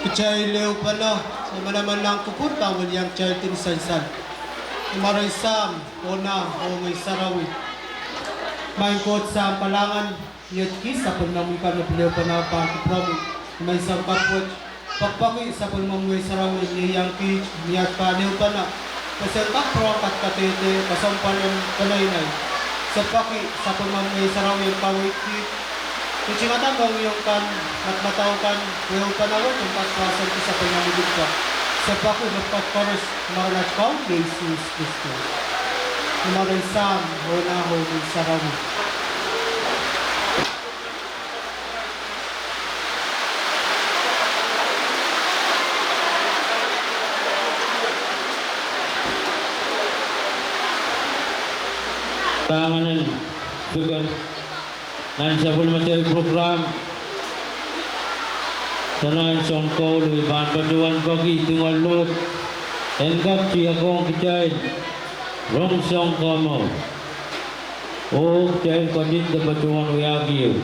Kecai leo pala, sama-naman lang kuput tawal yang cahil tinsansan. Maray sam, ona, o may sarawi. May kot sa palangan, yat kisa pag namukan na piliw pa na pangkipromi. May sampapot, pagpaki sa pagmamuay sarawi, niyang ki, niyat pa niyo pa na. Pasentak pro kat katete, pasampal yung kalaynay. Sa paki, sa pagmamuay sarawi, pawit ki, kucingatan bang yung kan, matmataw kan, yung panawat, yung patpasan ki sa pagmamugit ka. Sa paki, dapat pares, marat kang Jesus Christo. Maray sam, hona ho, may sarawi. Tanganan juga nanti pun macam program tangan songkol iban paduan bagi tinggal lut engkap siakong kecai rong songkol mau oh kecai kondit dapat paduan wiagi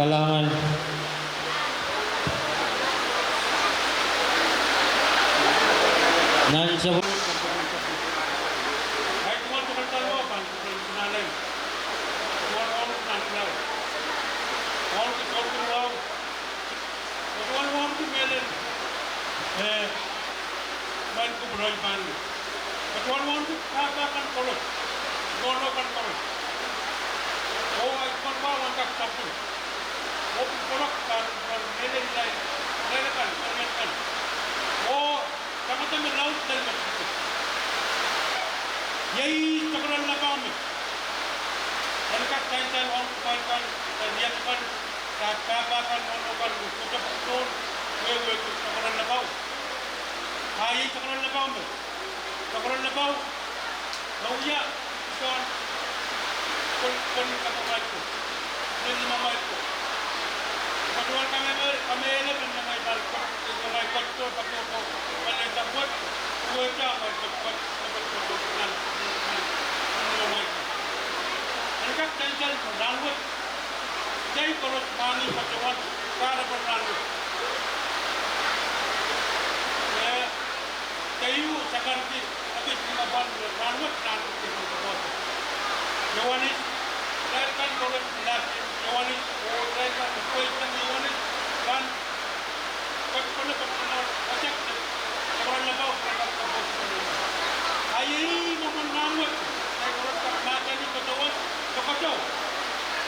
kalangan nan sa All Perwandu katakan kolot, kan kolot. Oh, ay konbawan tak sapu. Oh, kolot kan nilai kan. Oh, sama-sama laut dari Meksiko. Yai cakran labami. Dan kat kain orang dia kan katakan kan ucap betul. Wewe cakran labau. Hai cakran labau mo. Cakran labau. Nauya kan kon kapamay ko. Nili mamay ko. Patuan kami ele ben mamay bal ko. Mamay ko to patuko. Wala tabot. Uweta may pagpag nan. Mamay ko. Angkat tension dalwat. Jai kolot pani patuan para bernalwat. Kayu sakarti tapi pinaban dalwat nan ko. IOANIS kan kolot natin IOANIS kan IOANIS kan pagpano pagpajak karon labaw para kapos ay naman namot ay kolot ka mata ni katawan kapataw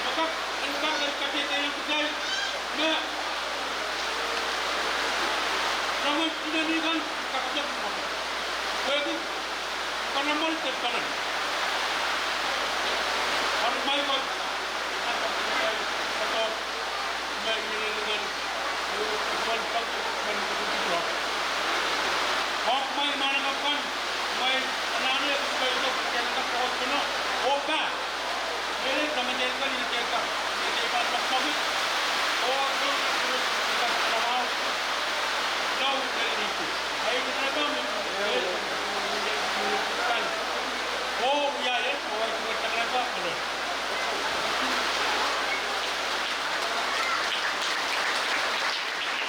maka engkang dari kapita yang kecil na namun ini kan kapajak maka begitu karena mal terkanan harus main kot atau main dengan tuan pag hok main mana kapan main anaknya supaya itu yang kahot kuno oka ini sama jengkal ini jengkal ini pas covid oh itu kita mau tahu dari itu ayo kita tahu kan oh ya oh itu kita kenapa ada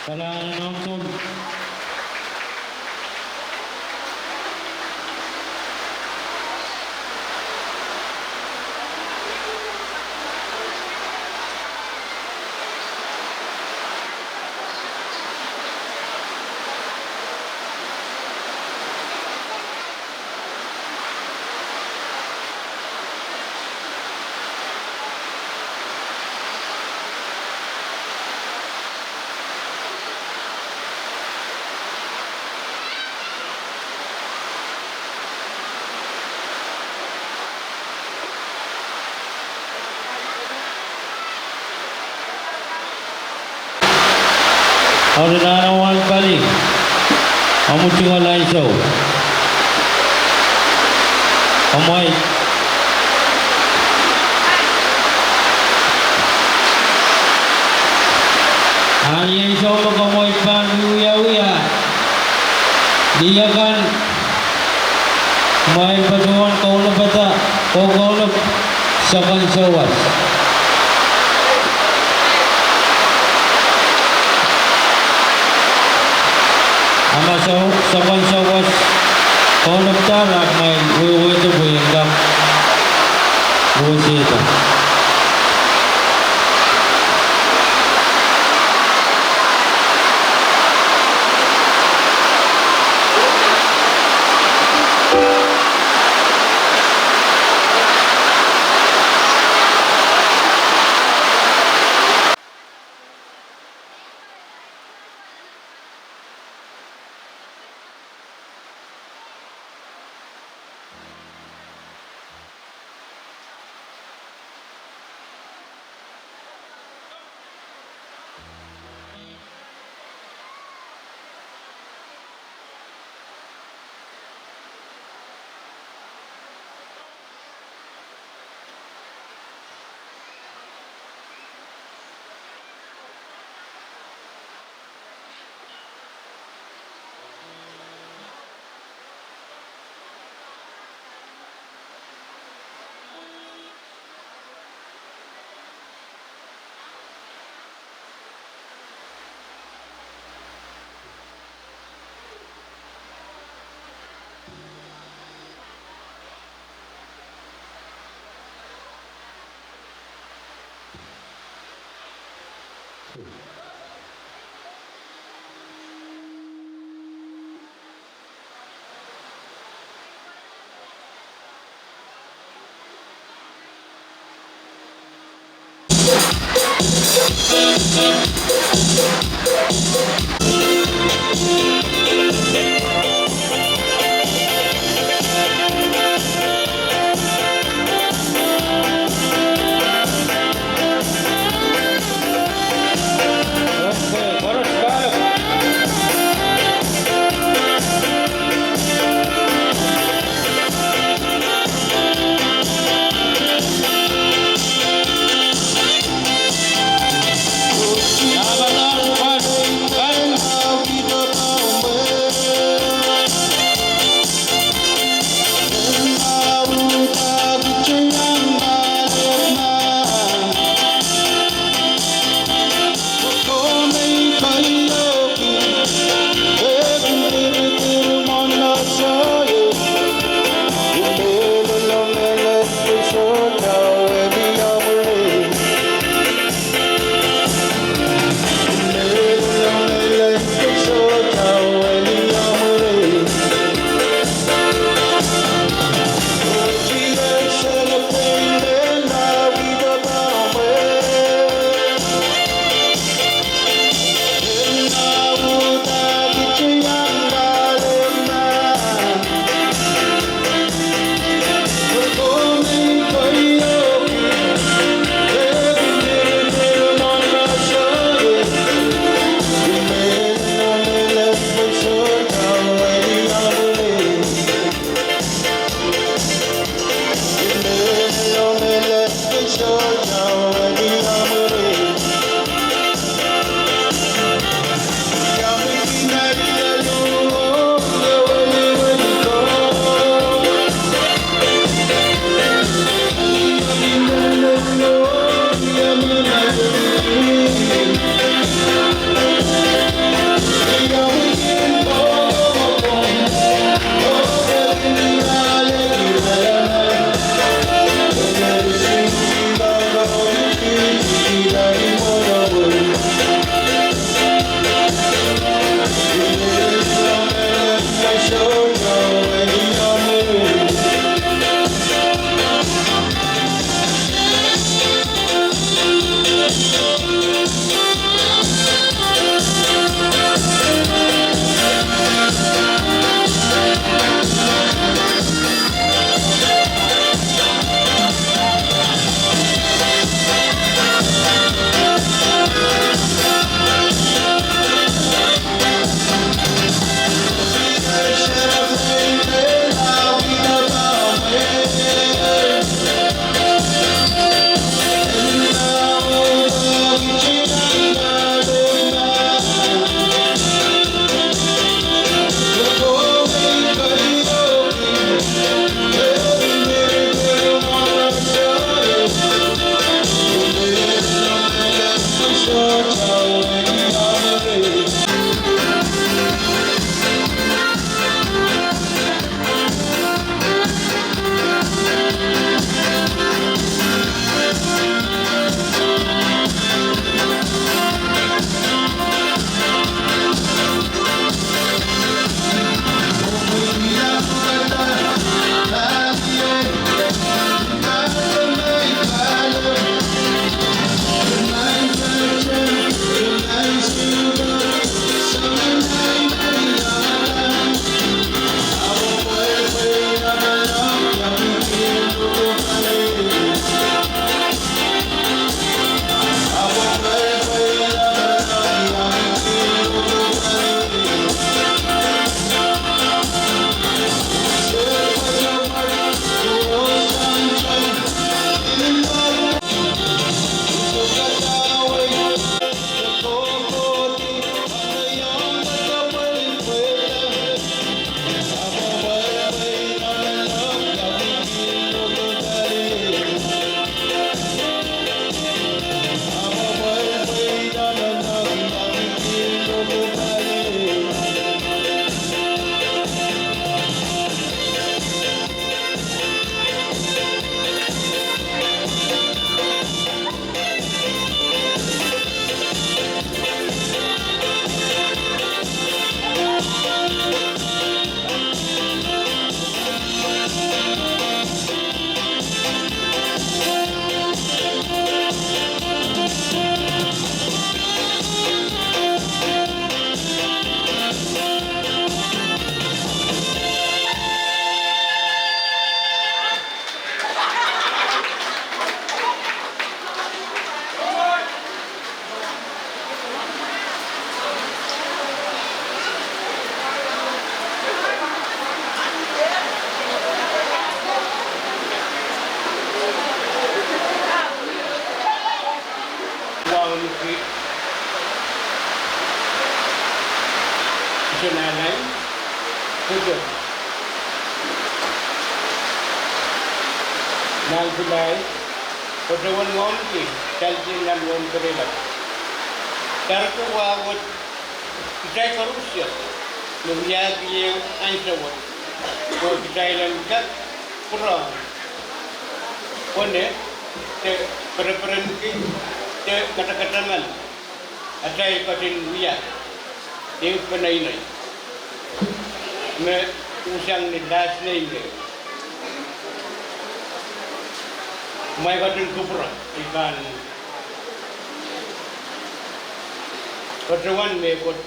Kalangan nonton. Ada nanawan balik. Kamu tinggal lain show. Kamu hanya show mo kamu ipan uya. Dia kan main paduan kau na bata. Kau na sakan sawas. Ama sawan sawas kau nagtarak may uwi ito buyangkap busi ito. Okay, chorus Tagalog. Laban ang pagkakas. Tujuh. Nang Julai, Padawan ngon ki, Chalji nan ngon kerela. Kartu wawat, kita korupsi. Nuhya ki ansawat. Ko kita ilan kat pura. Kone, te perperan ki, te kata-kata man. Atai katin nuhya. Dia penai. Me usang ni das ni ke. Mai katin kupra ikan. Padawan me kot.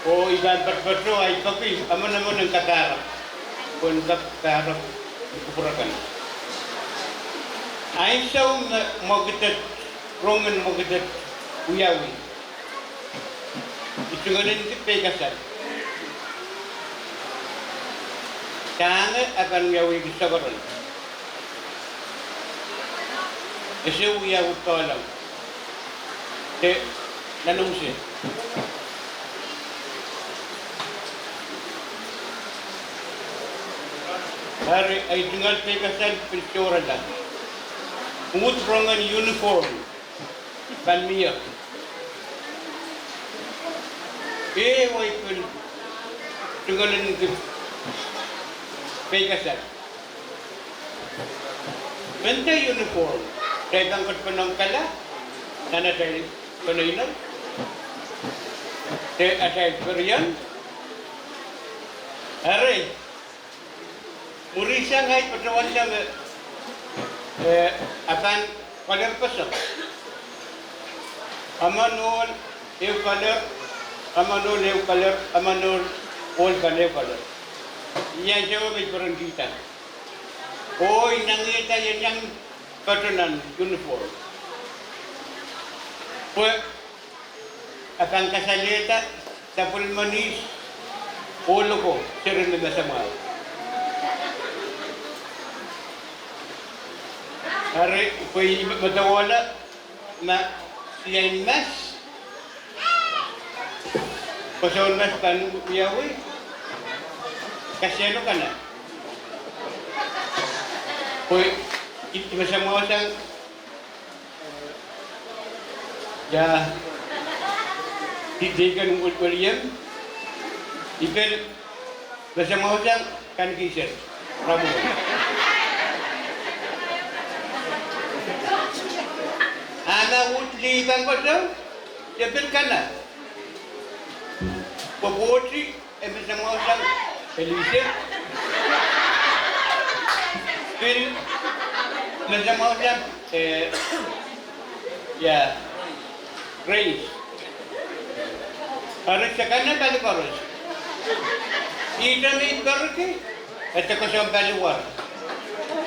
O ikan patpatro ay kapi aman-aman ang katara. Kung katara kupurakan. Ay saw magitat rongan magitat uyawi. Itu nganin pegasan. Kanga akan uyawi bisabaran. Ese uyawi kawalang. Te nanong siya. Hari ay tinggal pegasan pilcoran lang. Ungut rongan uniform. Kan miya. Way pun tinggalin ke pegasan. Benda uniform. Saya tangkap penangkala. Nana saya penainan. Saya ada experience. Hari Murisang ay padawan siya akan kalir pasok. Amanol, eu kalir, amanol, eu kalir, amanol, all kalir. Iyan siya may peranggitan. Oy, nangita yan yung katunan, uniform. Pues, akan kasalita sa pulmanis, ulo ko, sirin na sa mga. Hari ko'y matawala na siya mas. Pasawal mas tanong uyawi. Kasi ano ka na? Ko'y masama siyang didigan ng William. Ikan masama siyang kankisir. Ramon. Ana utli bang kodong, jepit kana. Pabotri, bisa mau sang Elise. Pil, bisa mau sang ya, Grace. Harus sekana kali harus. Ida ni berke, itu kosong kali war.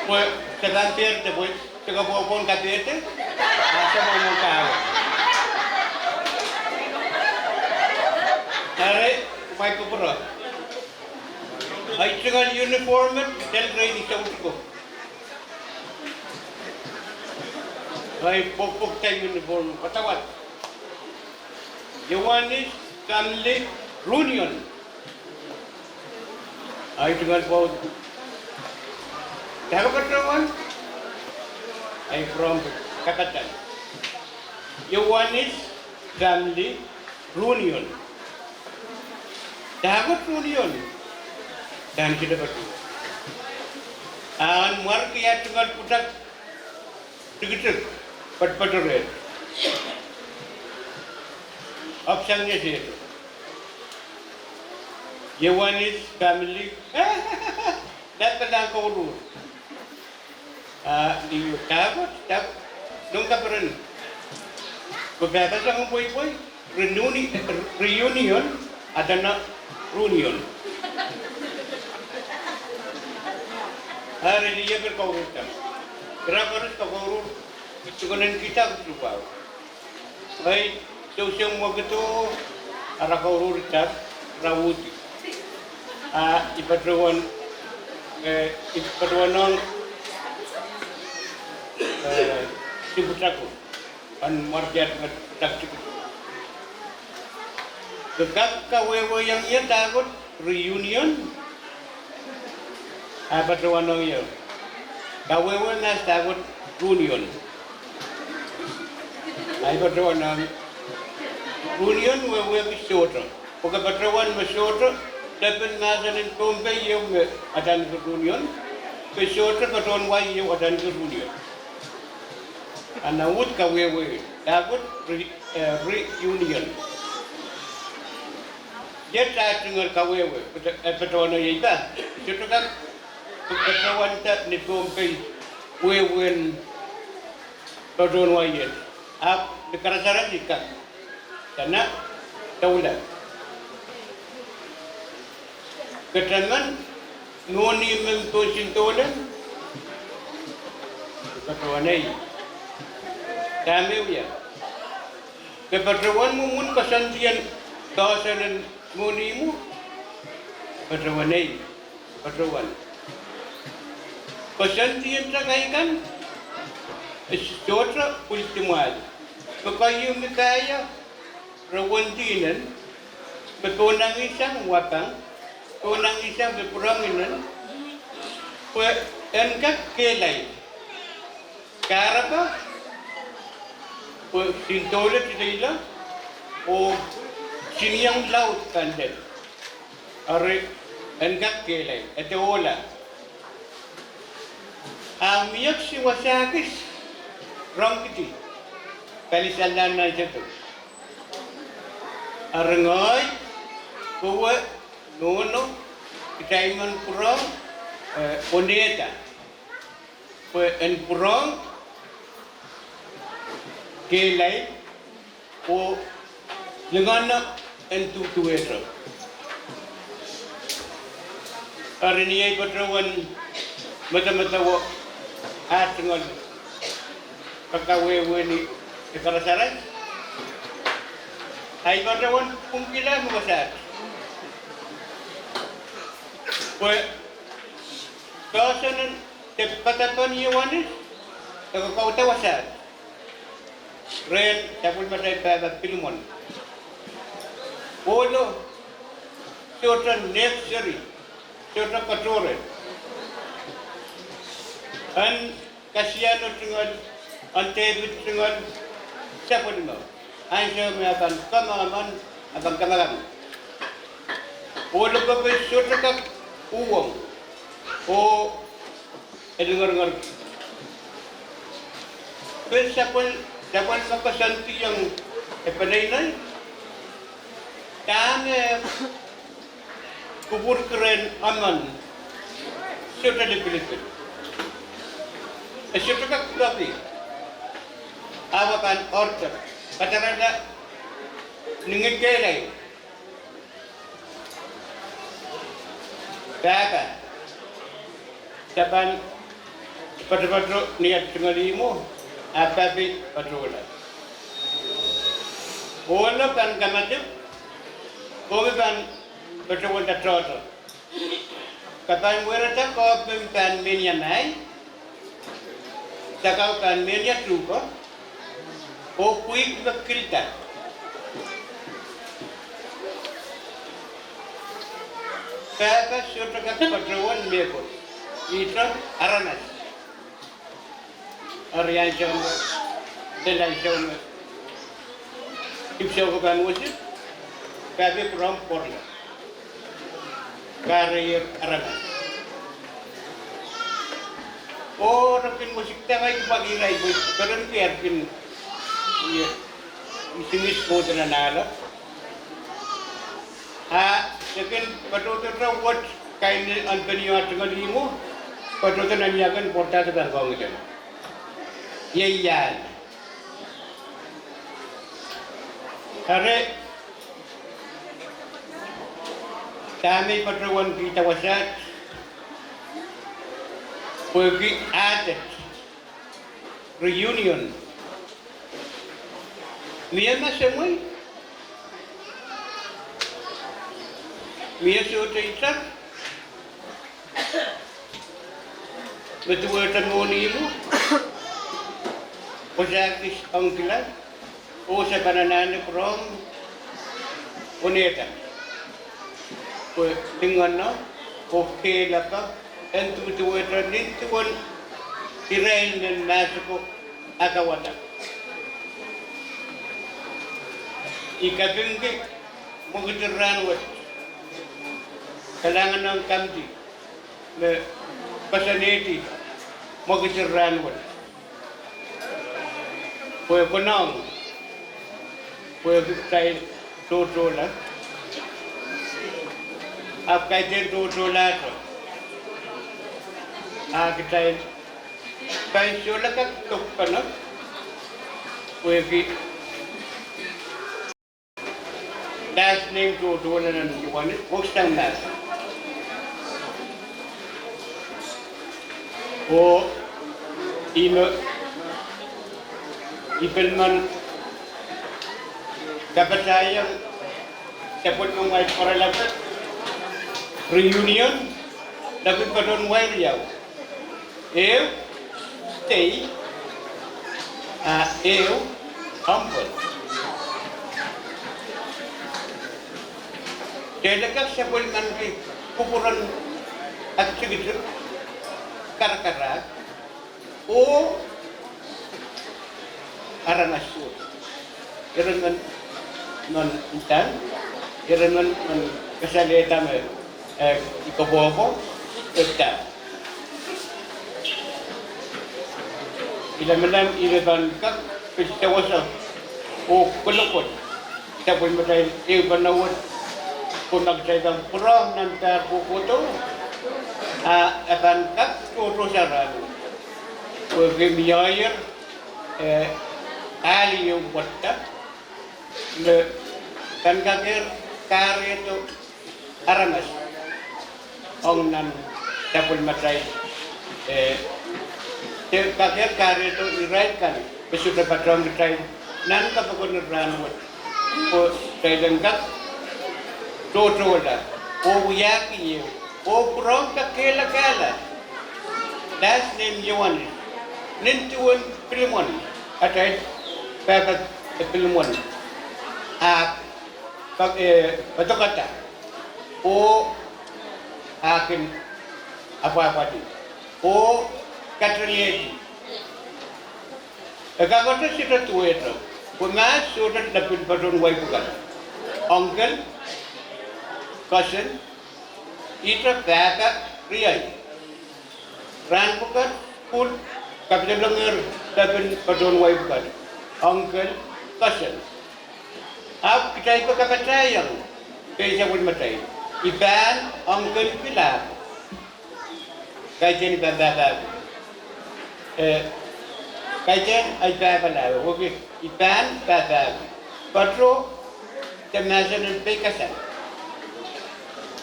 Pues segan pierde pues. Saka popon kapete, asa mo mo tao. Tare, may kupura. Ay saka uniform tel grade sa utko. Ay pokpok tayo uniform patawat. IOANIS family reunion. Ay saka po. Tayo katawan. I'm from Kakatan. IOANIS family reunion. Dapat reunion. Dan kita berdua. An markia tunggal putak tigituk pat-paturet. Optionnya sih itu. IOANIS family. Dapat angkau urut. Di dapat nung kaparan. Beberapa sama boy reunion ada na reunion. Hari dia berkaurutan. Kenapa harus kaurut? Itu kan kita lupa. Baik, sosial begitu arah kaurutan rawuti. Ipaduan nong Sibutaku an marjat tak cukup. Gegap kawewe yang ia takut reunion Patuan ng iyo. Kawewe na sagot reunion. Ay patuan ng reunion wewe bisoto. Pagka patuan bisoto, dapat nasanin kumpe yung adan ke reunion. Bisoto patuan wai yung adan ke reunion. Anawut kawewe sagot reunion. Dia tak dengar kawewe patuan ng iyo ba? Situ kan patuan tak ni kumpe wewen patuan wai yan. Dekarasaran jika karena taulah keterangan noni memposintolan ketuanai kami ya keperluan mumun kesantian kawasan nonimu ketuanai ketuan kesantian sakaikan Istotra ultimal. Pagkayo mikaya rawantinan, pagkunang isang watang, kunang isang bepuranginan, engkak kelay. Karapa, sintola titila, o siniyang laut kandel. Are engkak kelay, ito wala. Amiyak si wasakis, rong kiti, kalisalan na siya to. Arangoy, kuwa, nono, kitaiman purong, oneta. En purong, kelay, o lingana, en tutueto. Ariniyay patrawan, mata-matawa, at ngol. Pagkawewe ni Dekarasaran ay padawan pungkila mamasat. Kawasan tepatapan IOANIS tagakautawasat. Ren tapos matay pabat pilumon. Polo certain necessary, certain patrol. An kasiano dengan antebit dengan siapa ni mau? Saya akan kamaman, akan kamaran. Walau kau sudah uang, dengar. Siapa makasanti yang penainai? Kami kubur keren aman sudah dipilih. Sudah tapi awakan order katakanlah ningin kelai kaya kapan pada niat cengalimu apa bi patrola wala kan kamatip kami kan patrola tatroto kapan werata kau pempan minyanai takau kan minyak lupa o puig magkilta. Kaya sudah kata patrawan meko. Ito aranas. Arian jom, delay jom. Ipsyo ko kan wasip. Kaya prom porla. Karir aranas. O rakin musik tangay pagiray boy. Karon kiyarkin isinis ko na nalo. Second, patututra what kind of antonio at ngalimu, patututra nanyagan porta sa bangkong ito. Yan. Kare, kami patuwan kita wasat, pergi adat, reunion. Miyama semua, Mia sudah isak, betul tangguni ibu, posakis angkilan, sa bananan from Oneta. dengan no okey lah ka entu tu ni tuan tirain dan masuk agawata ikabingki menggeran wat kalangan ng kamti le pasaneti menggeran wat konong kai totola ap kai totola to kai pensiola ka tukana ki last name totola nan IOANIS mustang nas ino ipelman dapat saya dapat menguai para labat reunion dapat padon wai riau stay humble Delagak sepul nanti kuburan at sigit karak-karak aranasur irangan non intan irangan kasalita me ikabobo ita ilamalam ilaban kak pistawasa kulukot tapos matay ibanawat kung nagsagang purang ng bukuto akan kak tutusaran kung bimiyayar ali yung wata kan kakir kari itu aramas ong nan tapos matay kakir kari itu iraikan besudah patrong matay nan kapag nagranawat o tayo langkak totola yaki purong kakela last name IOANIS nintuan Pilimon atay papat Pilimon patokata akin apa di katriyedi kakakota sita tuweto pumas sudah dapat padon wai bukan uncle cousin ita kaka riyai ran bukan pun kapten langer dapat padon wai bukan uncle cousin ap kita ikut kakak sayang kaya pun matai iban uncle pilak kajian iban babak kajian iban babak okey iban babak patro temasan bekasan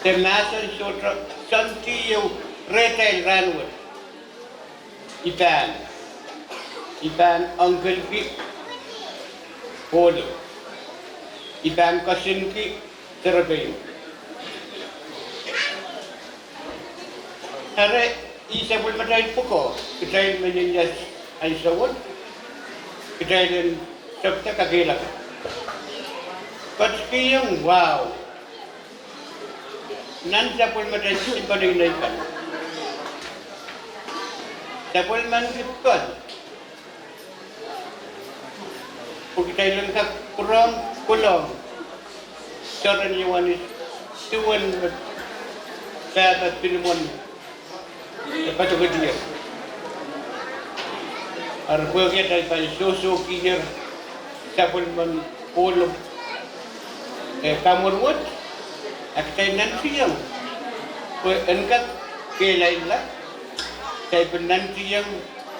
temasan sotra santiyo retail ranwat iban uncle ki polo iban cousin ki terbayu are isa pun matai poko kita menyinjas aisawon kita dan sabta kagilak Patskiyang wow nan sapul matai simpan inaikan sapul man kipkan kita lengkap kurang kulong Saran IOANIS tuan sahabat Pilimon patut dia arbuangnya dari sosok kinyar sapul man polo kamurwat aktai nanti yang engkak kelain lah saya penanti yang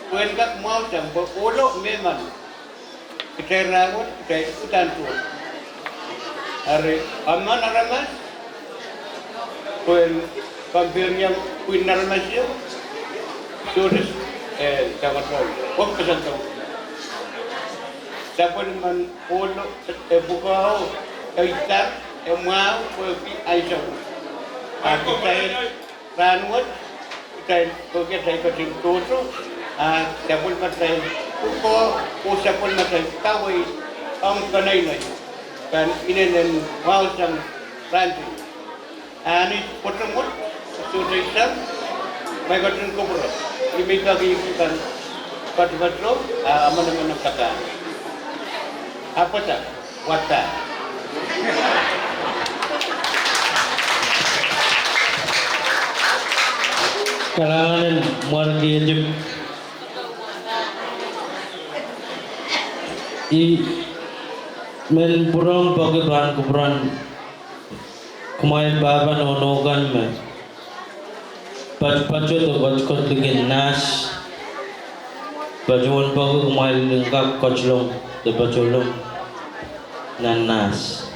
engkak mau sampai polo memang kita rawat kita ikutan tu hari aman araman pun kampirnya kuinar masih sudah sangat baik pesan tahu siapa man polo buka Kaitan, mau pergi Aisyah. Aku saya ranwat, kita pergi saya ke Toto. Siapun pasal uko, siapun pasal kawai, kanay na. Kan ini dan mau sang ranti. Ani potong mut, sudah itu, mereka turun kubur. Ini lagi kan patro, mana kata. Apa tak? Wata. Kalangan margi juk men purang bagi peran kuburan kumain baba nonogan me pacu to bajkot ligin nas bajuan bagi kumain lengkap koclong de bacolong nan nas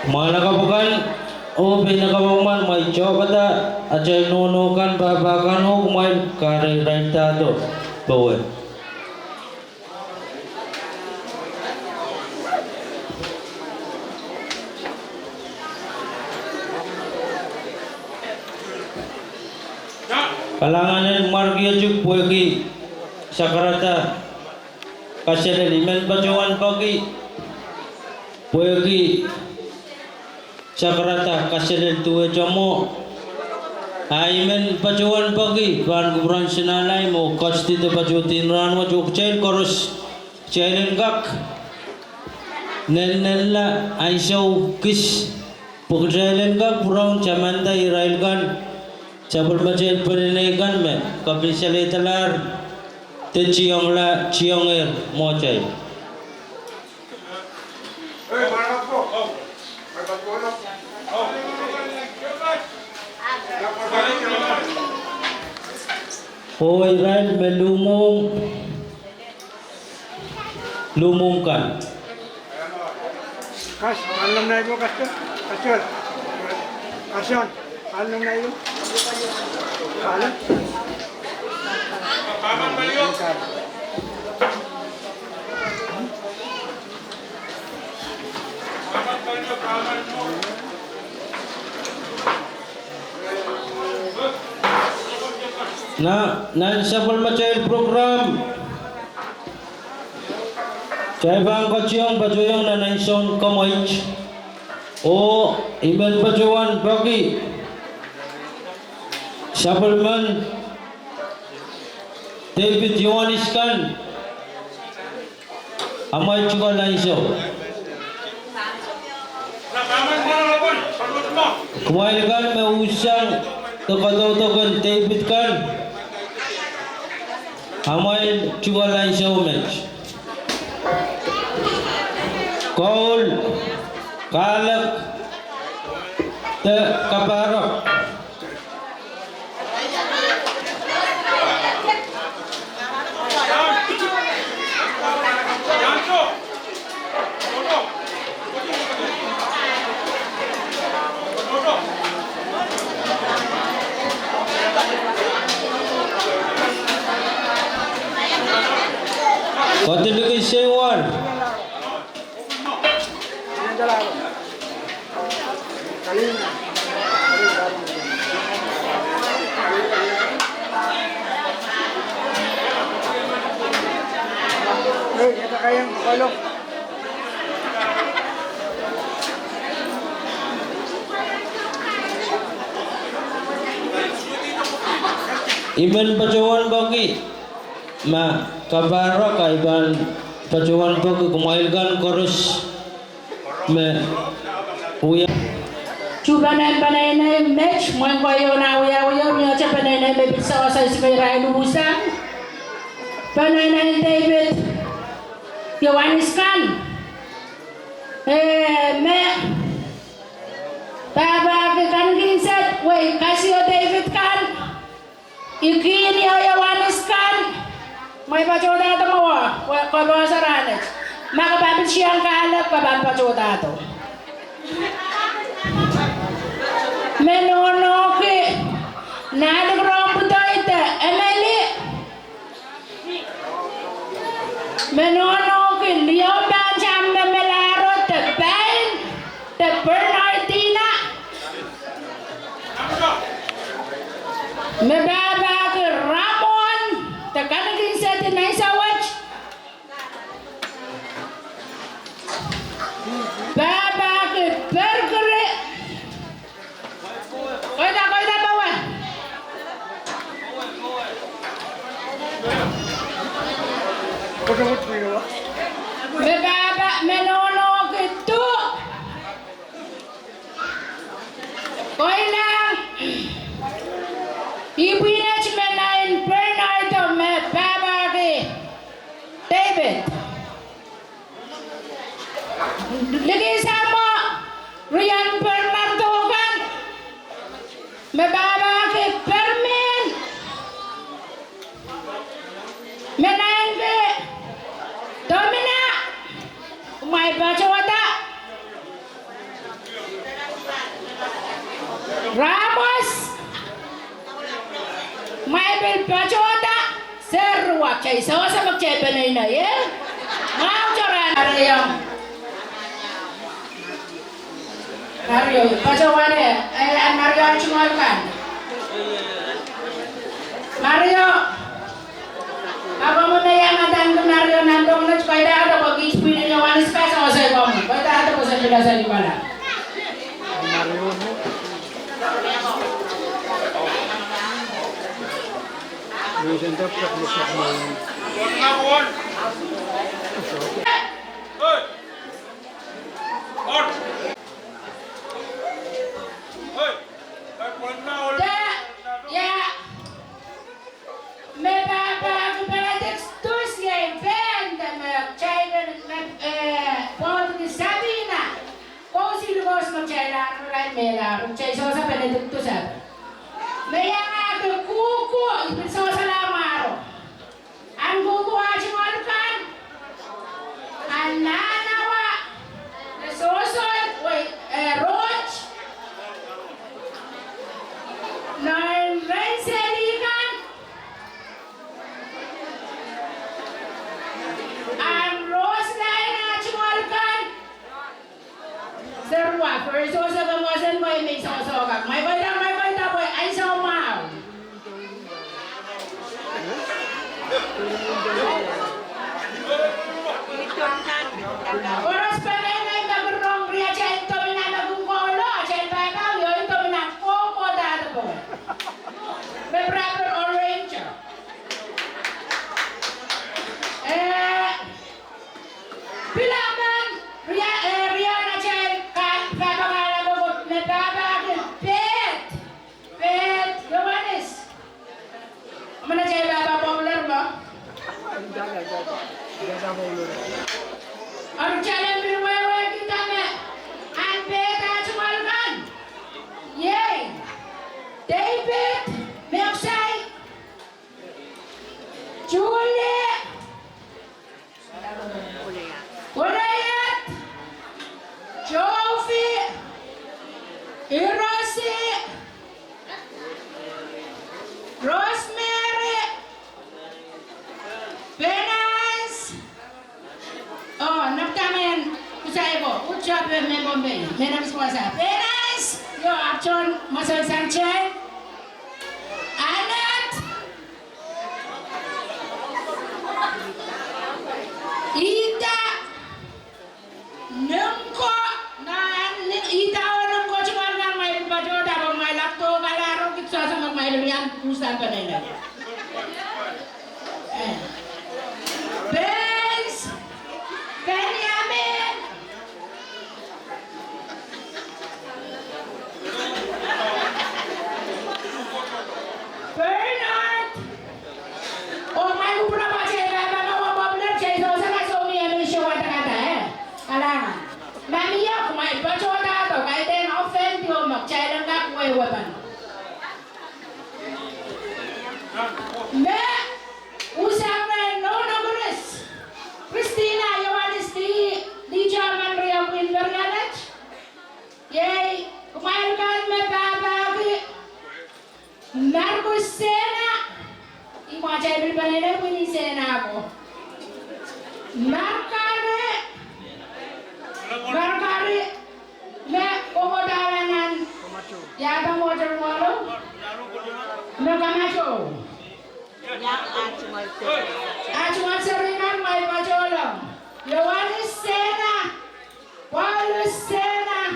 mana kabukan oh pinakabaman may chokata ajay nonogan babakan ho kumain kare raitado bawa kalangan margi juk puegi sakarata kasih limen bajuan pagi puegi sakarata kasih tuwe jamo aimen bajuan pagi ban kuburan senalai mo kasti te bajutin ran mo juk chain korus chain gak nel la aisau kis pukjailen gak purang camanda irailgan Sabul macam perenaikan me, kapal selai telar, ciong la ciong mocai. Oh Israel lumungkan. Kas, alam na ito kas kasyon. Kasyon, alam na ito. Alam. Paman baliyo. Paman baliyo, paman mo. Na sabul macam program. Cai bang kacang bajuang na naison kamoich. Oh, iban bajuan bagi. Sabulman David IOANIS kan amai juga naison. Kumain kan meusang tokon David kan amai juga naison match. Kol kalak te kaparok Kau lagi sewan. Kalina. Hey, ito kayang kolok. Iban pacuan bagi ma kabaro ka iban pacuan bagi kumailgan korus me uya Chubanan panay match mo ko yo na uya mi acha panay na baby sa spera lubusan panay na David IOANIS kan me baba ke kan ginset wei kasih David kan ikini IOANIS kan may pacoda to mo ko ba saranet makapapit siyang kalap kaban pacoda to menono ke nadag romputo ite emeli menono ke liom ban chambe melaro te bain te Bernardina me baba ke Ramon te kanagin seti na isawach baba ke Putubut dulu. Bebaba menolong itu. Koi lang. Ibinach menain Bernardo me baba ke David. Lagi sama Rian Bernardo kan. Me baba ke Permin. Menain ke Domina. Umay baca wata. Ramos. May baca wata. Seruak cai sama cai penina ya. Mau coran Mario. Mario baca wata. Mario cuma kan. Mario. Apa mana yang ada Mario nandong na sepeda ada bagi sepedanya wanis ka sama saya kamu. Kita ada pasal sepeda saya di mana? Mario ni. Ni sentap tak boleh main. On. Hey. On. Hey. Ya. Me baba Benedict dus jij bent me chayden Paul di Sabina. Kosi lugos mo chayla rai mera. Chay sosa Benedict dus ab. Me yang aku kuku ibit sosa lamaro. Ang kuku aji malukan. Ananawa. Ne soso roach. Nine rain selikan. Ang rose line na chimalkan. Serwa, first sosa kamosan ko may soso ka. May baita boy ay sa umaw. Oras pa na ngay magurong ria chen to na magungolo chen pa ka yo ito na koko dado po. May proper orange. Pilaman ria na chen kan pagkakala mo na babagin pet Yohanes. Mana chen baba popular mo? Jaga boleh. Ang challenge binwewe kita me ang peta chumalkan. Yay! David, Meoksay, Julie, Kulayat, Jofi, Irosi, Rosemary, Penance. Oh, nagtamen usai ko. Ucap me bombe. Meron sponsor. Penance. Yo, Archon Masal Sanchez. Anat. Ita. Nungko. Ita nungko cuma nang may baju dapat may lakto kalaro kita sama may lumian pusat panela. Benz. Benjamin. Bernard. Oh, may ubra pa siya baba no popular siya so sa so mi emi show kata alangan. Mami ya kumai pa cho ta to kai den offend yo mak chai lang ka kuai weapon. Me usang na no guris. Christina Yohanes di German Ria Winberganet. Yay, kumain kan me baba ki Marcos Sena. Imo aja bil panela puni Sena ako. Markare me komo dalanan. Ya ba motor mo? No kamacho. Acuman seringan may pajolong. Yohanes Sena, Paulus Sena,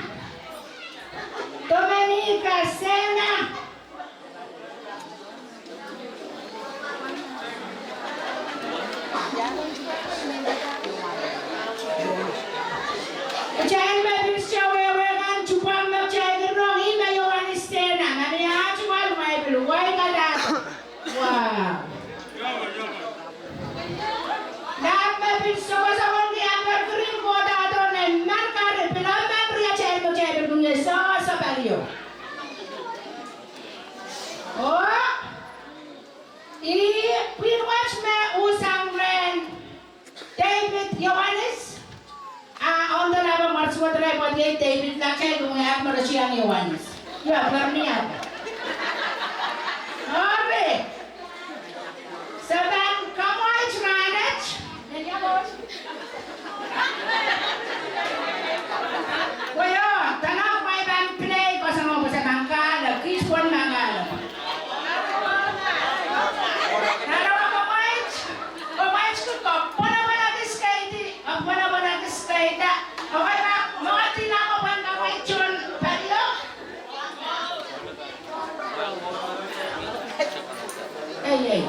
Domenica Sena. Wow. Nama pinso-sama di angkat kering kota atau neman kare penonton pria cewek punya so value. Oh, pinwatch me usang ren David Ioannis. On the level march what David lakay gumayak marasiyang Ioannis. Ya, berniat. Oke. Sedang kamu Israelit, ya bos. Wayo, tanah may bang play ko sa mga sa mangkala, kispon mangkala. Nalo ako kumain ko, puna diskate, puna diskate. Okay ba? Mga tinako pa ng kamay chun, palo. Hey.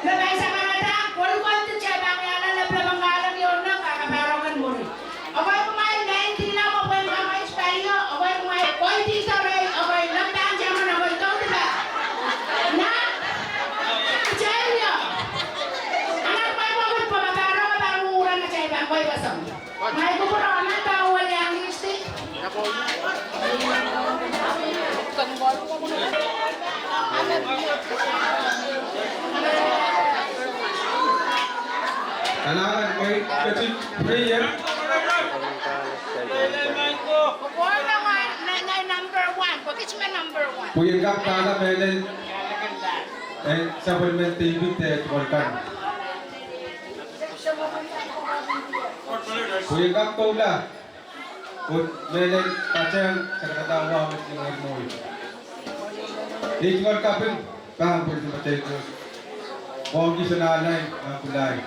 Labay sa Canada, wala to siya bangyalan na bangyalan yun na kakabarangan mo rin. Okay, kumain na hindi na mo pwede kamay tayo. Okay, kumain, oy, tito rin. Okay, lamdaan siya mo na ko ito, diba? Na? Chelyo! Anak, may mga pababaro ka bang uran na siya ibang ko'y basang. May kukuroon na tao wala ang listi. Kailangan may kasi prayer. Wala nga number 1. Bakit siya number 1? Puyagak para melen supplement TV volkan. Puyagak tola. Ut melen kacang sakatawa mit dengan moy. Dijual kapin paham pun macam itu. Wong di sana lain kulai.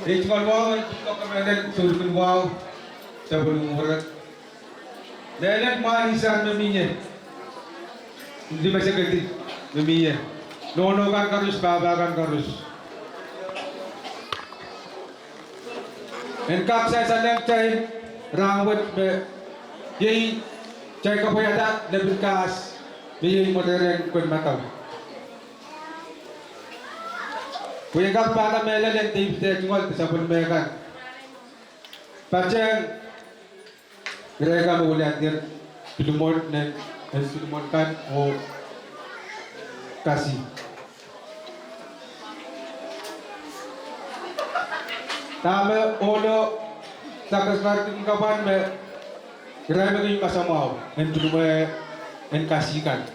Dijual wong itu kemelen surun wow sebelum murat. Melen manisan meminya. Hindi masih kerti meminya. Nono kan karus baba kan karus. Enkap saya sanang cai rawat be yei cai kapayada lebih kas yei modern kun matau. Kuya kap para mela len tip te jungol sabun mekan. Paceng mereka melihat dia pilumon dan pilumonkan o kasih. Tama ono sakasar kapan me kira me kasamaw en pilume en kasihkan.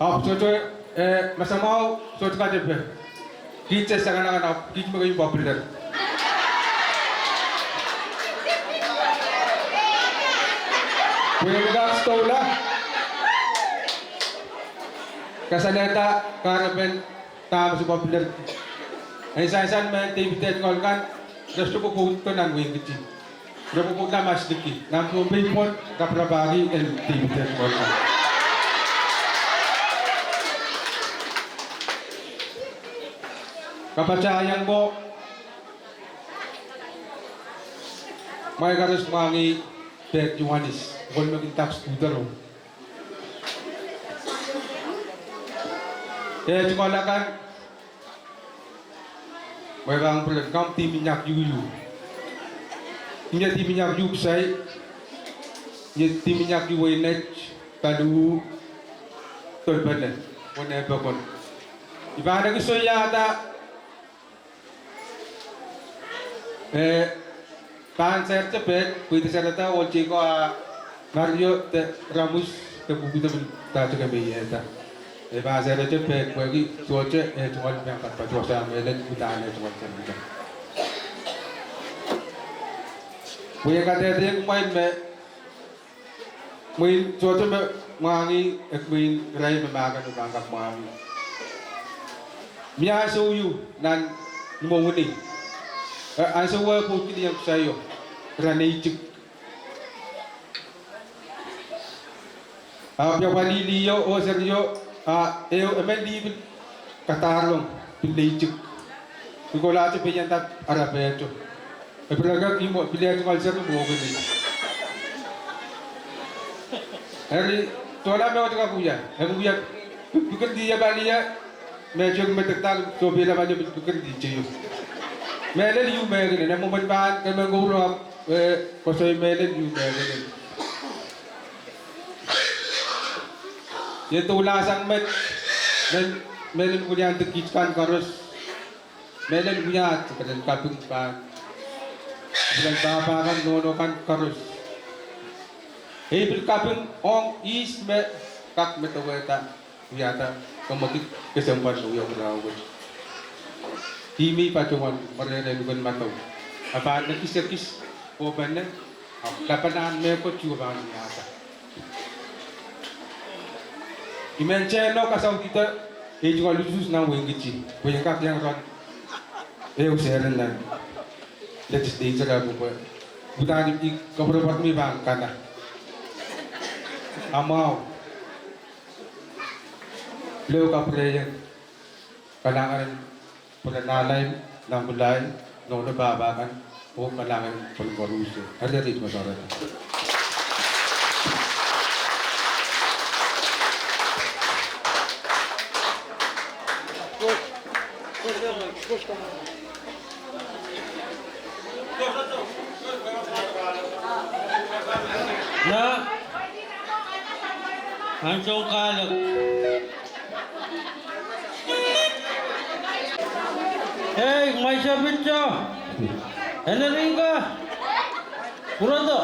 Ap soto masamaw soto ka depe. Kita sekarang kita menjadi populer. Puyagak stola. Kasaneta karapen tam su populer. Ay san man tibitet ngolkan resto ko punto nang wing kiti. Repo ko na mas diki. Nang pumipon kaprabagi el tibitet ngolkan. Kapacayang mo may garis mangi pet IOANIS wal maging tax tudaro cumalakan may bang pelan kam ti minyak yuyu ti minyak yu sai ti minyak yu net kadu tol balen wone bakon ibada ko yata pan saya cepet, puiti saya tahu wajib ko Mario Ramus ke buku itu tak juga biasa. Bahasa saya cepet, bagi cuaca cuma yang kat cuaca medan hutan cuma macam. Punya kata dia main cuaca mangi, main rai memakan bangkak mangi. Mia suyu dan menguni. Asa wa po kini yang sayo ranaitik pia waliliyo o seryo eo emendi katarong pinleitik ko la te peyanta arabeto e praga imo pilya ko alser mo gani eri Soalnya mau tengah kuya, aku kuya bukan dia balia, macam metetak sobela banyak bukan di cium. Melen you melen, namun berbahan kan menggurau, kosoi melen you melen. Yang tulasang melen kuya terkiskan karus, melen kuya sekarang kapung pan, bulan babakan nono kan karus. Bil kapung ong is me kak metaweta yata kemudian kesempatan uyang berawal. Himi patungan mereka lugan matau. Apa ada kisah obanan? Kapanan me ko juga yata. Imenceno kasau kita juga lusus na wengici. Banyak kak yang ron. Usaharan na. Let's stay sa buku. Bukan di kabar mi bang kana. Amau Leo kaprayan Kalangan Penanalay Ng bulay Nung nababakan O kalangan Pagbaruso Ada rin masara na Na Hancong kalag. Hey, may sabit siya. Ano rin ka? Kurado.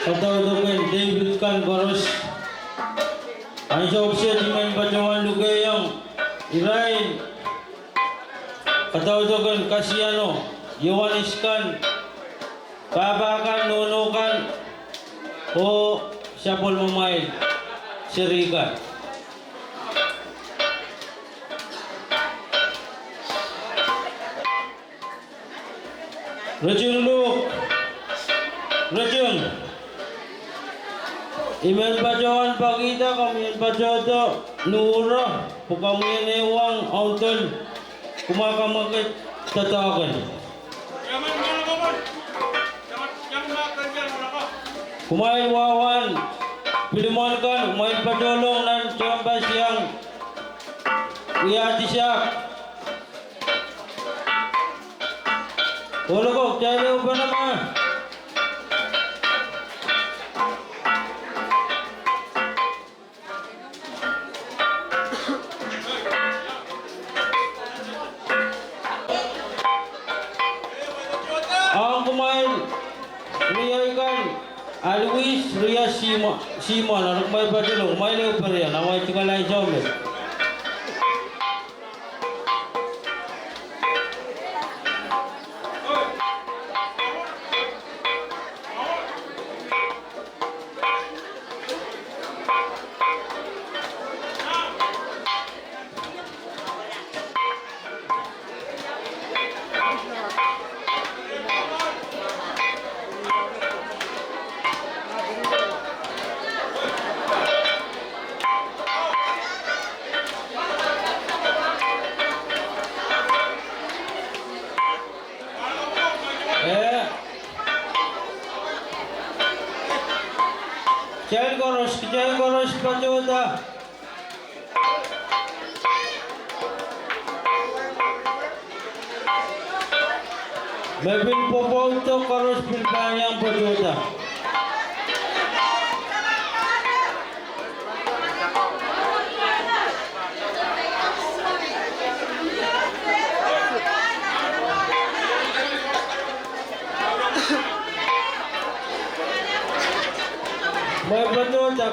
Kataudukin David Kan Koros. Ang sa opsya di man Bajawan Lugayang Irain. Kataudukin Kasiano, Yohanis Kan, Kabakan, Nunukan, o Syapol Mamail, Sirikan. Rajun Luke, Rajun. Imen Bajawan Pagita, kami Bajodo, Nura, Pukamuyan Ewang, Aunton, Kumakamakit, Tatakan. Jangan mana kawan. Jangan makan jangan mana. Kumain Wawan, Pilimonkan, kumain Padolong, dan Ciampas yang Wiyatisyak. Wala ko, kaya pa naman. Ang kumain, Ria Ikan, Alwis, Ria Simon, anak may Padolong, kumain na pa rin, naway tigalay sa ulit. Jai Koros Pajoda. Mebin Popoto Koros Pilpanyang Pajoda.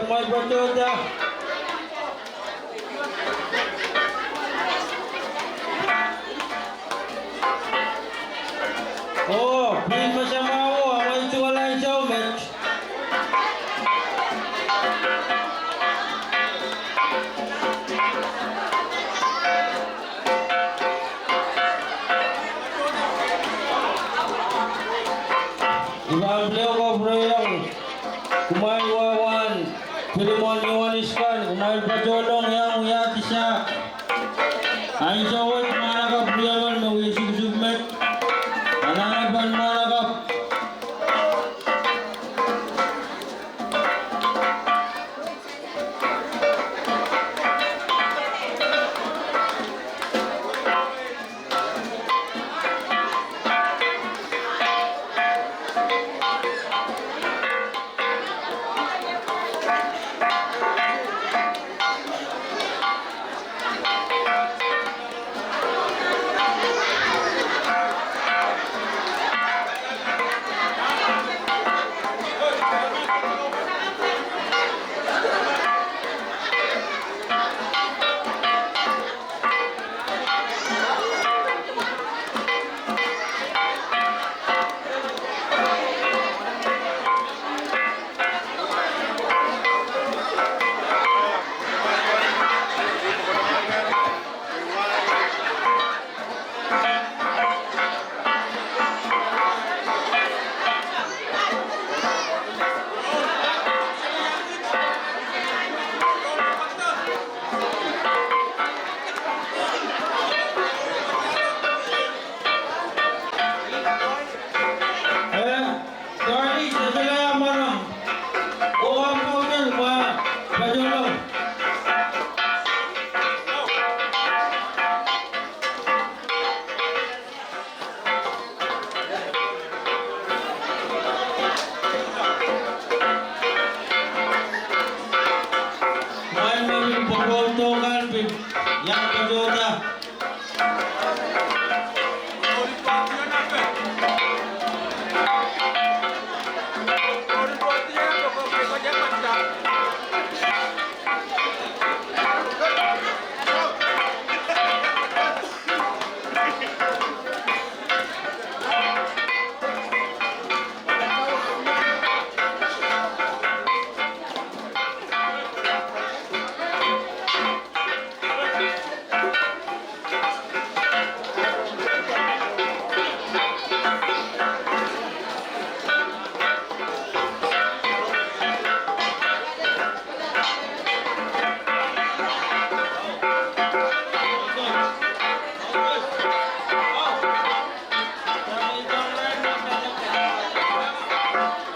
May Pajoda. Oh, pilih masama ako. Ang ito wala yung showmatch. Ibang beliau ko bro yung kumain Wawan, Pilimon Yohanis Kan, kumain Pajolong yang Wiyatisyak. Ayon sa word, mga nakabriyawan, mawisig submet. Nananaban mga nakap.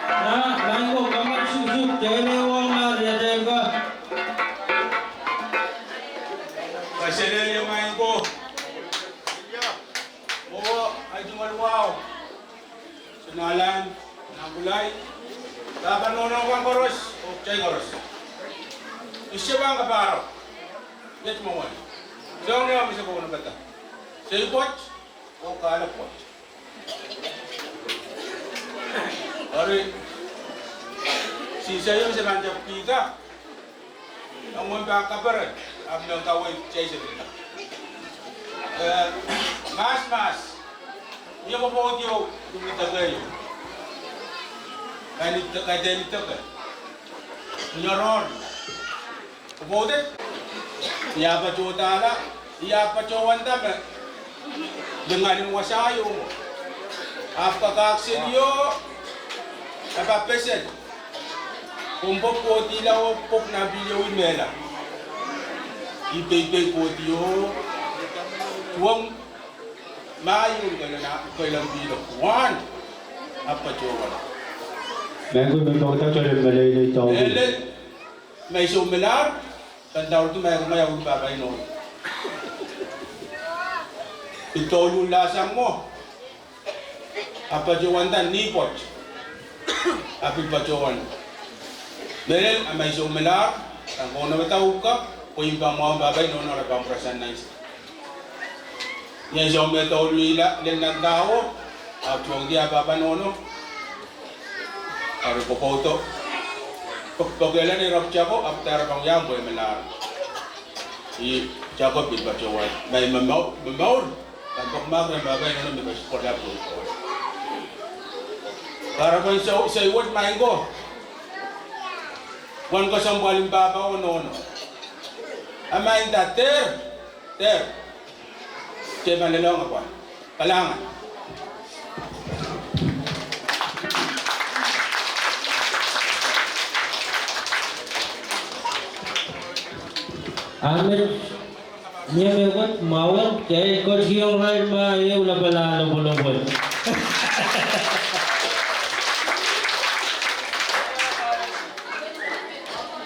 Nah, mango kamar susuk jere wong na dia ka. Pasyalin yung ngayon ko. Oo, ay dumalwaw. Sanalan, nagulay. Tapanono kang koros, o chay koros. Isya ba ang kaparo? Get mo mo. Saan niya kami sa kuko ng bata? Sa ipot o kalapot? Ari, sisa yung sa manjap pika. Ang mga kakabaran, ang mga kaway chay sa pita. Mas. Iya mo po yung tumitagay. Kaya dito ka. Nyoron. Kumodet. Iya pa chutala. Iya pa chawanda ba. Dengan yung wasayo. Apa kaksilyo. Apa pesen. Kumpok ko tilaw pok na bilawin mela. Ipay ko tiyo. Tuwang maayun ka na kailang bilo. One. Apa chawanda. Mango may pagkata chore malay taw. Ellen, may sumilar, tandawar ito may ang babay noon. Ito yung lasang mo. Apajuan tan nipot. Apil pajuan. Ellen, may sumilar, ang kung namatawag ka, kung yung mga babay noon, wala pang prasan na isa. Yan siya umitawag yung ng tao, at yung di ababa noon, Ari ko foto. Pagkailan ni Rob Chaco, after pang yang boy melar. I Chaco bilba chawai. May mamaur. Tantok magra babay na may sekolah po. Para ko sa iwat mango. Wan ko sa baling baba o nono. Amain ta ter. Che manlong ako. Kalangan. Amin niya megot mawon kaya ko siyong ride ma yung labala lubulubol.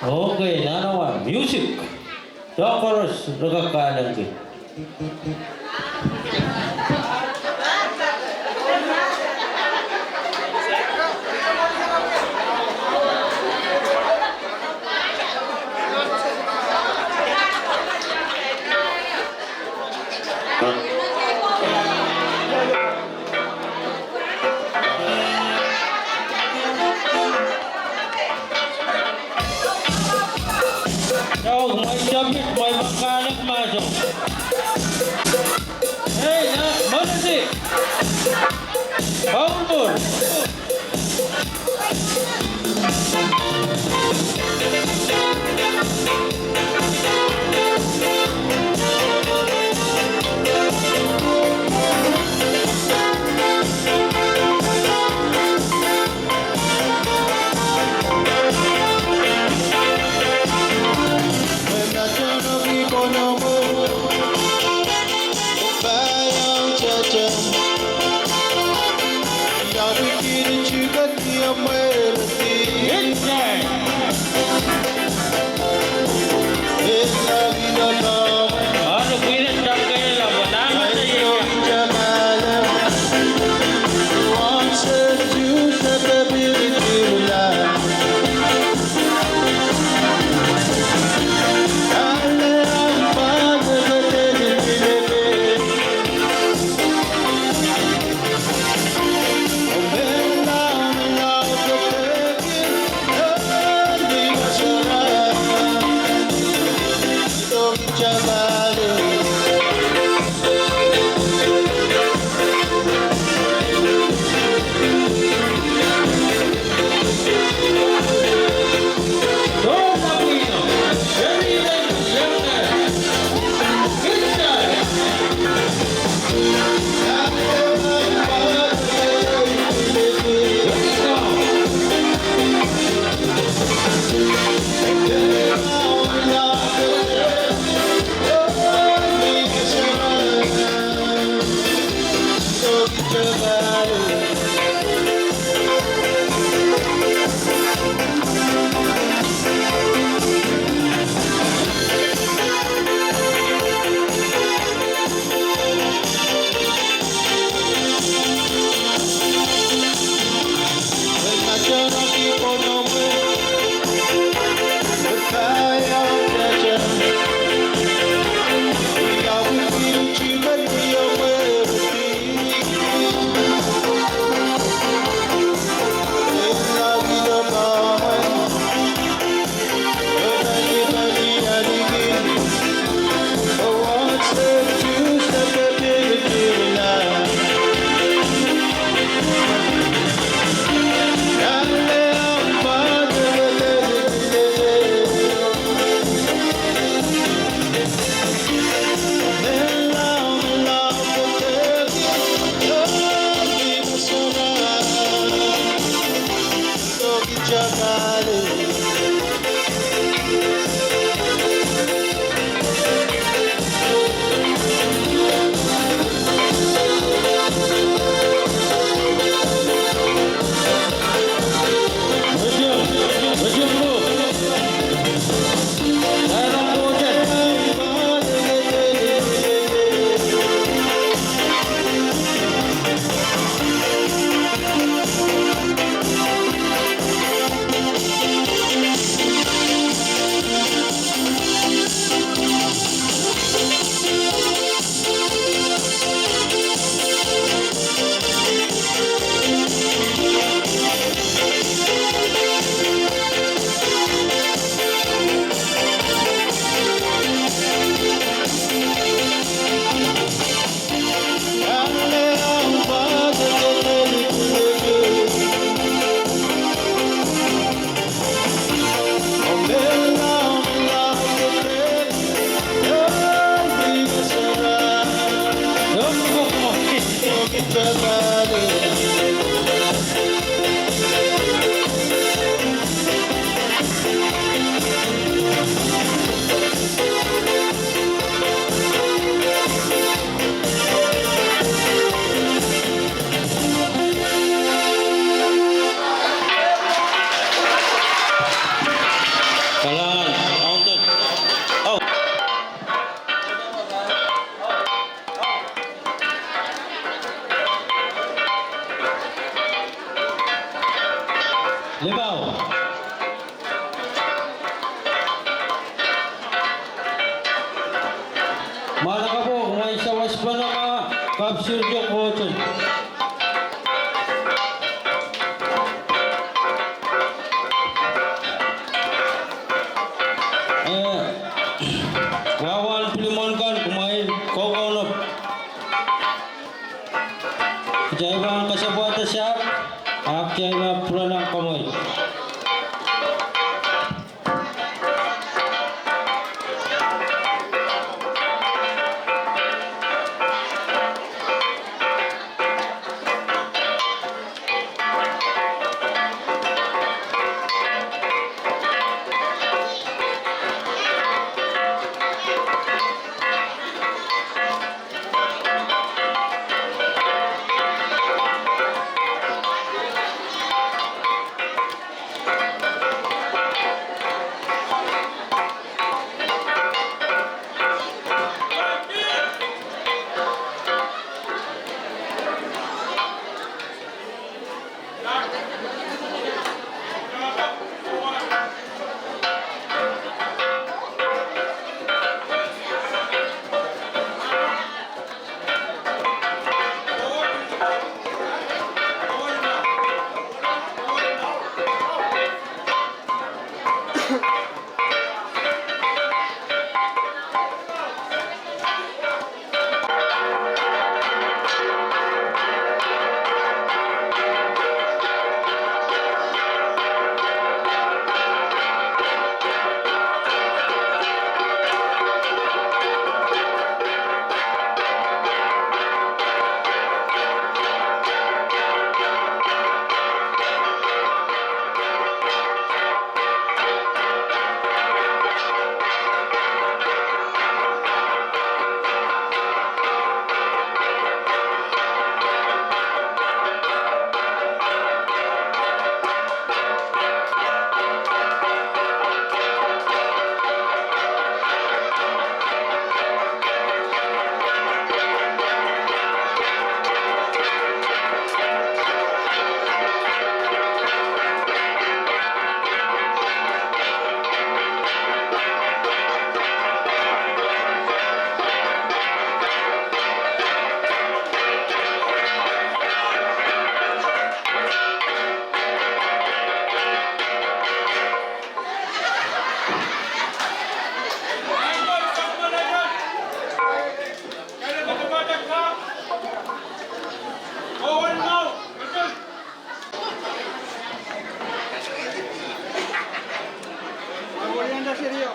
Okay, nanawa music. Chorus nagkakalang din. Yo, may sabit, may makanak masuk. Hey, mana sih? Bangun. Bayang caca, yang Libaw. Mana ka po, kung may sawas pa na ka, kapsir yung kotse. Wawan pilimon kan, kumain, kokonop. Jaya bang kasabuatan siya, ak jaya pula ng kamay. na si Rio.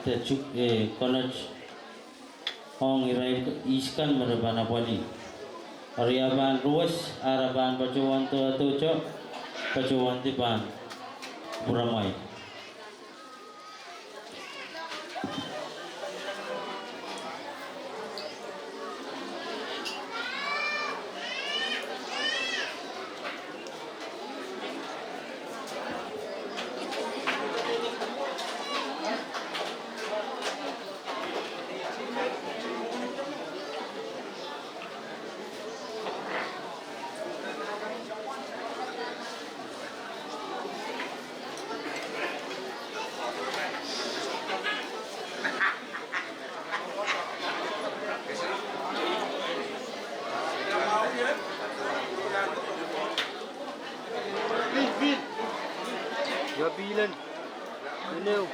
Tecuk college ong irai iskan merebana poli Ariaban ruas araban pacuan tu cok pacuan tiban buramai Bin. Dua bilan. Hello.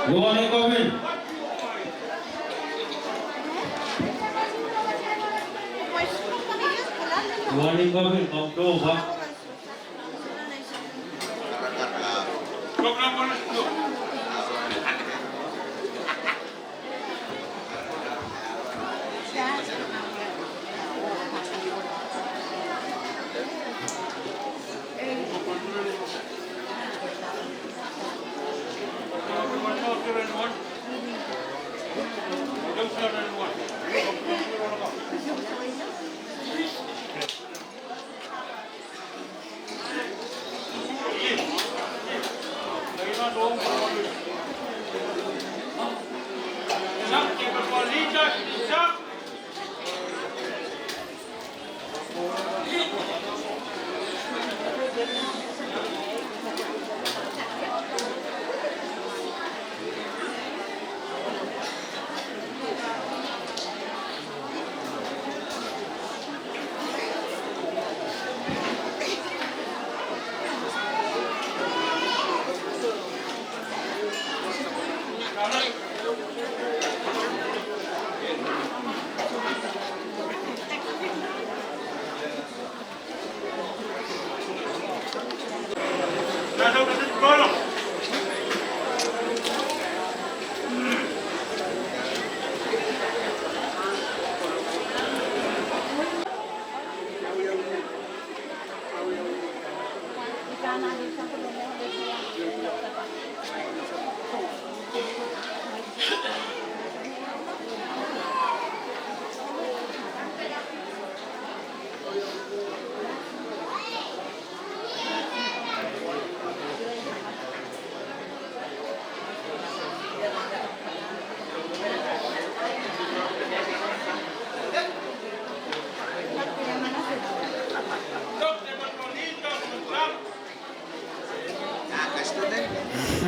Luan yang kawin. Luan yang kawin. Kau tu apa? Program mana tu?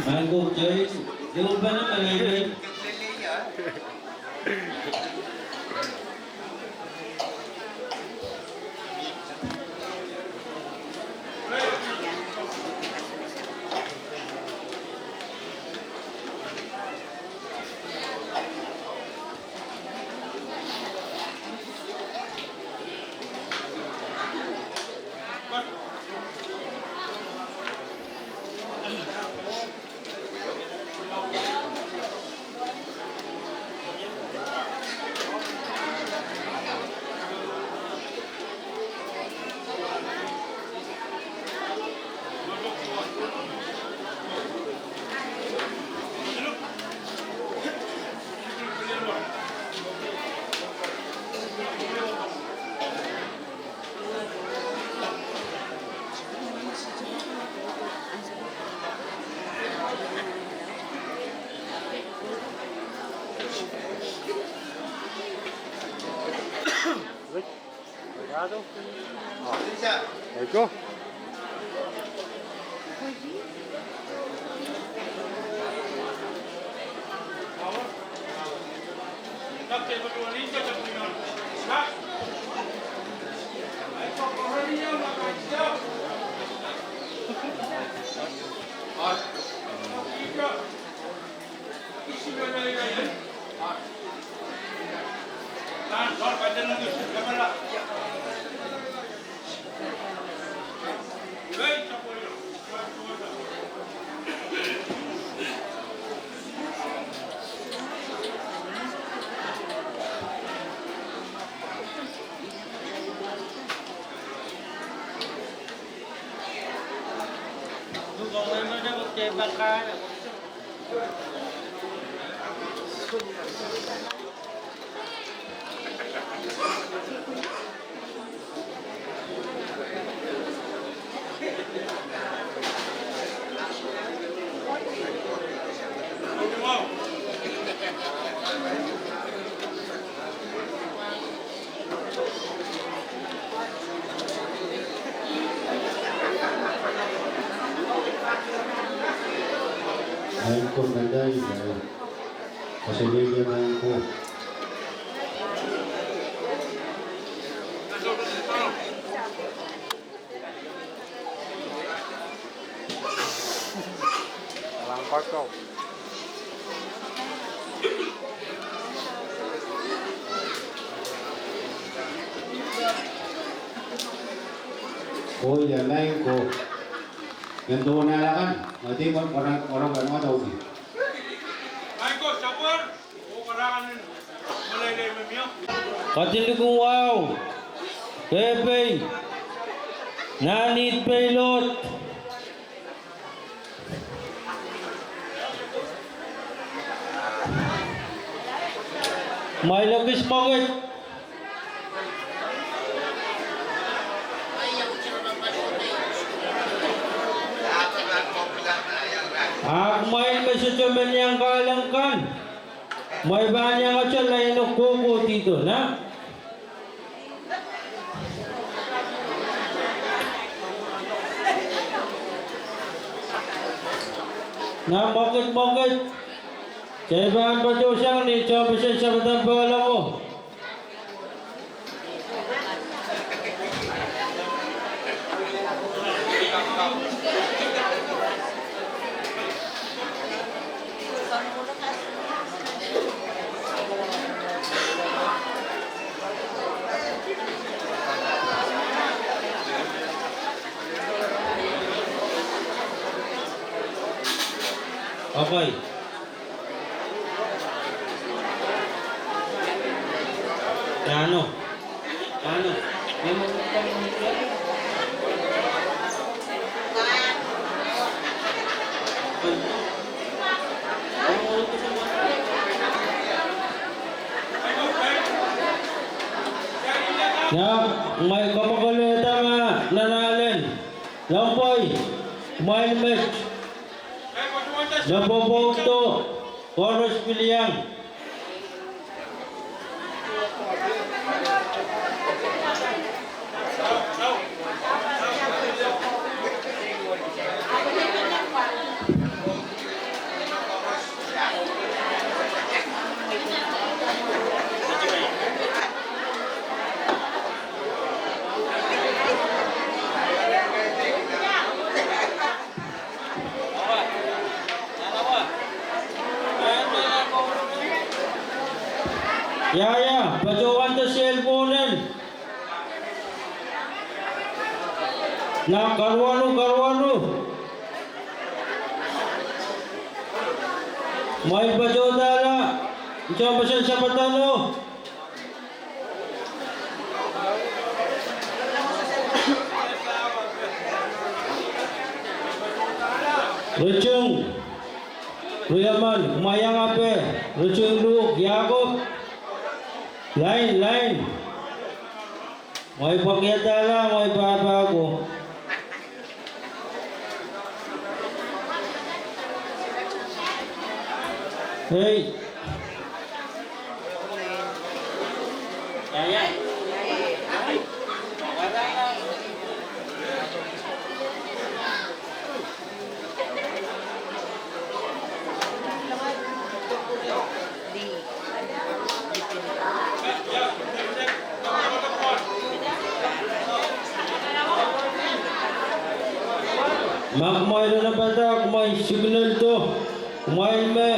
Mangkuk jadi. Dia lupa nama lagi. There you go. Kapten berdua ni cakap dengan nak. Ayo orang ni yang nak kacau. Tiga. Isi mana lagi? Tan, lor badan lagi. Kamera. Wait, siapa ni? Ayun ko ganda yun. Kasi bigyan ko. Walang parko. Oh, yan na yun ko. Yan doon na lakan. Nanti orang gano'n daw. Ayo campur. Oh karangan mulai memio. Katili kong wow. Pepe. Nanit pilot. May lagis bakit? Main mesucuman yang kalangkan. May banyak aja lain koko dito na. Na bakit? Saya bahan baju siang ni coba saya sahabat bola mo. Okay. Ano? Ya, may kapagalita nga nanalin. Lampoy, may match. Naboboto, Horace William. Ya, bacawan to cellphone. Na karwano. May bajo dala. Coba sa sapatalo. Rucung. Ruyaman, kumayang ape. Rucung Luke, Yakob. Lain. May pakyatala, may babago. Hey. Yaya. Magmay na bata, kumay signal to. Kumay me.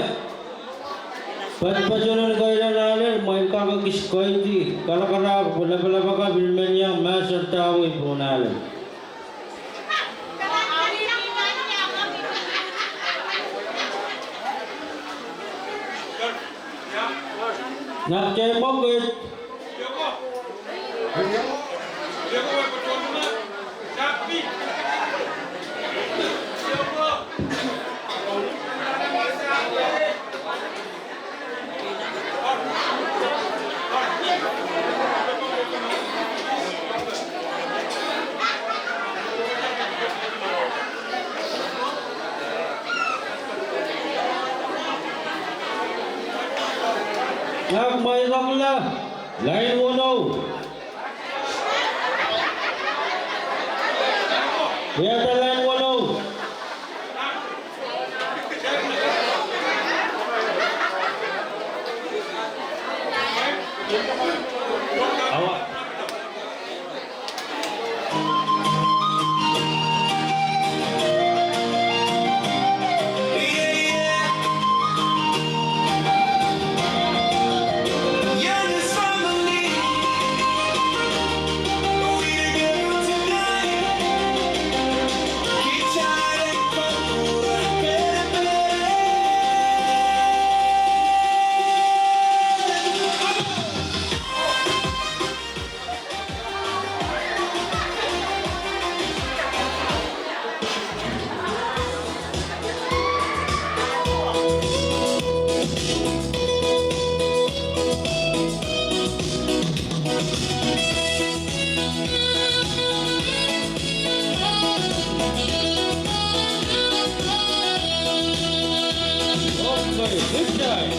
Pagpasanan kayo na nalir, may kakagis ko hindi. Kalakarak, wala baka bilmen niyang masar tawi po nalir. Nakchay mo, good. May lakla, line 1-0. Yata line 1-0. Awak. Good time.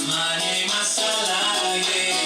Mane masala ye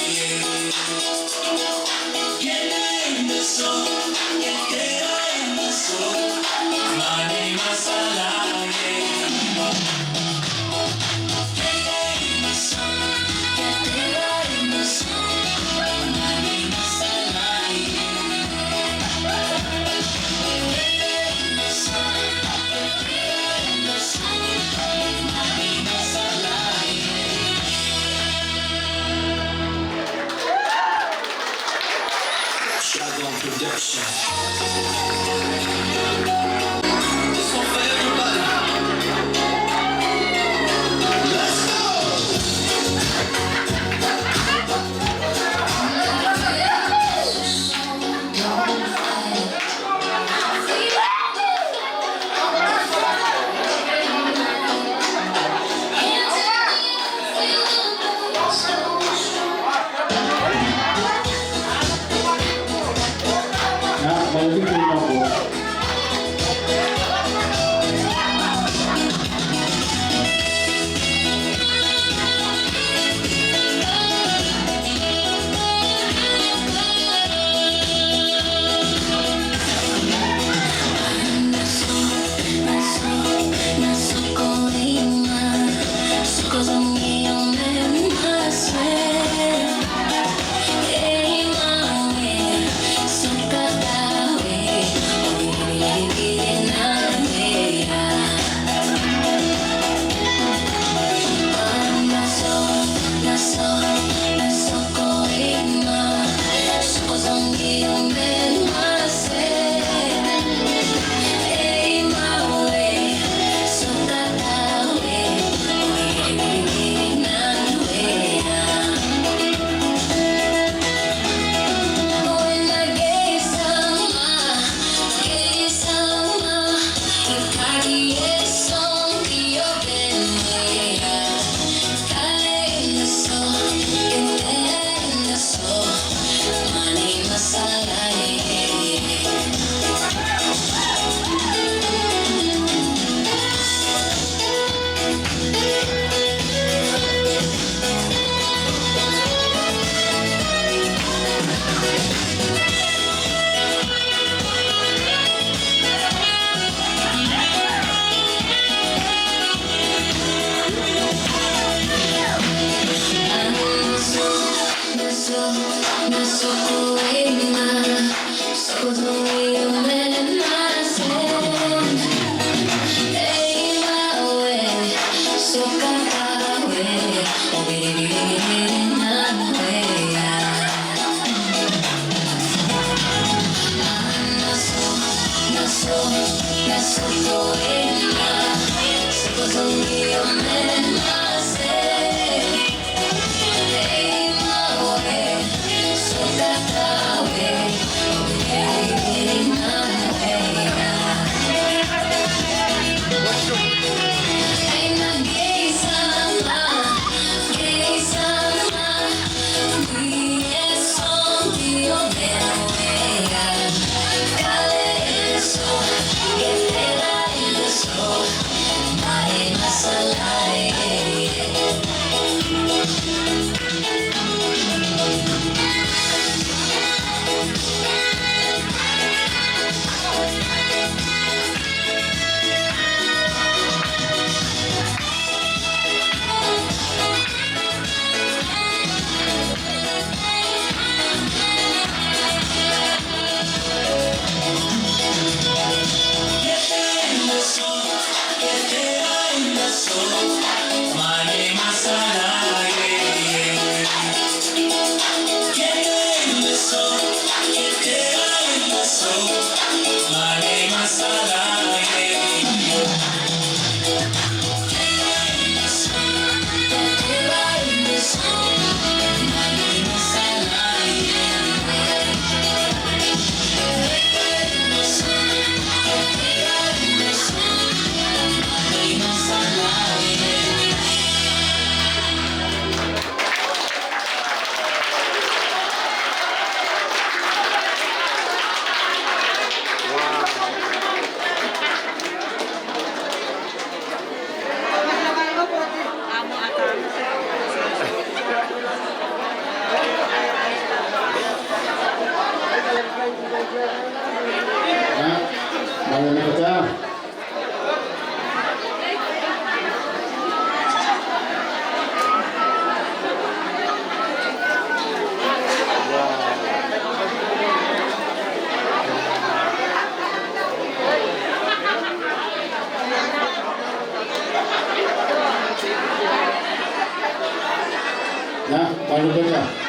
Baru baca.